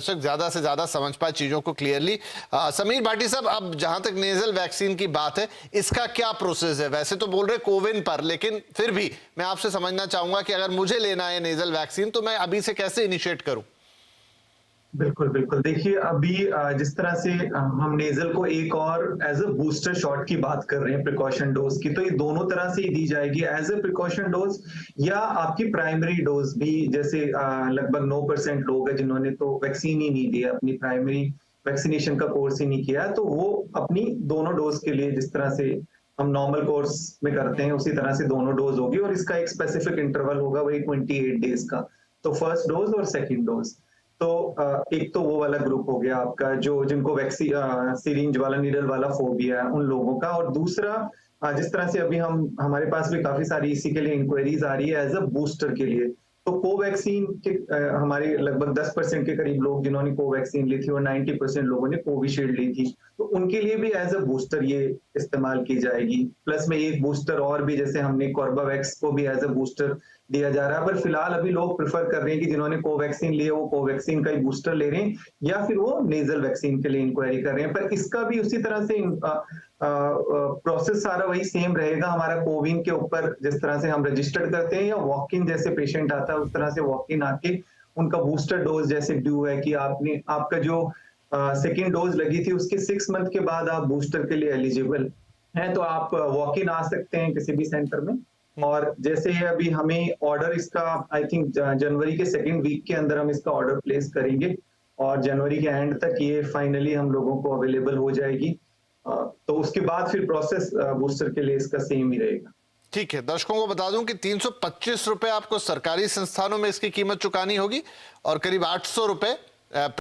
दर्शक ज्यादा से ज्यादा समझ पाए चीजों को क्लियरली। समीर भाटी साहब, अब जहां तक नेजल वैक्सीन की बात है, इसका क्या प्रोसेस है? वैसे तो बोल रहे कोविन पर, लेकिन फिर भी मैं आपसे समझना चाहूंगा कि अगर मुझे लेना है नेजल वैक्सीन तो मैं अभी से कैसे इनिशिएट करूं? बिल्कुल, बिल्कुल। देखिए अभी जिस तरह से हम नेज़ल को एक और एज़ अ बूस्टर शॉट की बात कर रहे हैं प्रिकॉशन डोज़ की, तो ये दोनों तरह से ही दी जाएगी एज़ अ प्रिकॉशन डोज़ या आपकी प्राइमरी डोज़ भी। जैसे लगभग 9% लोग हैं जिन्होंने तो वैक्सीन ही नहीं दिया, अपनी प्राइमरी वैक्सिनेशन का कोर्स ही नहीं किया, तो वो अपनी दोनों डोज़ के लिए जिस तरह से हम नॉर्मल कोर्स में करते हैं, उसी तरह से दोनों डोज़ होगी और इसका एक स्पेसिफिक इंटरवल होगा, वही 28 डेज़ का। तो फर्स्ट डोज़ और सेकंड डोज़। तो एक तो वो वाला ग्रुप हो गया आपका जो जिनको सिरिंज वाला नीडल वाला फोबिया है उन लोगों का। और दूसरा जिस तरह से अभी हम हमारे पास भी काफी सारी इसी के लिए इंक्वायरीज आ रही है एज अ बूस्टर के लिए। तो कोवैक्सीन के हमारे लगभग 10% के करीब लोग जिन्होंने कोवैक्सीन ली थी और 90% लोगों ने कोविशील्ड ली थी, तो उनके लिए भी एज अ बूस्टर ये इस्तेमाल की जाएगी। प्लस में एक बूस्टर और भी, जैसे हमने कॉर्बावैक्स को भी एज अ बूस्टर दिया जा रहा है, पर फिलहाल अभी लोग प्रेफर कर रहे हैं कि जिन्होंने कोवैक्सीन लिए वो कोवैक्सीन का ही बूस्टर ले रहे हैं या फिर वो नेजल वैक्सीन के लिए इंक्वायरी कर रहे हैं। पर इसका भी उसी तरह से प्रोसेस सारा वही सेम रहेगा हमारा। कोविन के ऊपर जिस तरह से हम रजिस्टर्ड करते हैं या वॉक इन जैसे पेशेंट आता है उस तरह से वॉक इन आके उनका बूस्टर डोज जैसे ड्यू है कि आपने आपका जो सेकेंड डोज लगी थी उसके 6 मंथ के बाद आप बूस्टर के लिए एलिजिबल हैं, तो आप वॉक इन आ सकते हैं किसी भी सेंटर में। और जैसे ही अभी हमें ऑर्डर इसका आई थिंक जनवरी के सेकेंड वीक के अंदर हम इसका ऑर्डर प्लेस करेंगे और जनवरी के एंड तक ये फाइनली हम लोगों को अवेलेबल हो जाएगी। तो उसके बाद फिर प्रोसेस बूस्टर के लिए इसका सेम ही रहेगा। ठीक है, दर्शकों को बता दूं कि 325 रुपए आपको सरकारी संस्थानों में इसकी कीमत चुकानी होगी और करीब 800 रुपए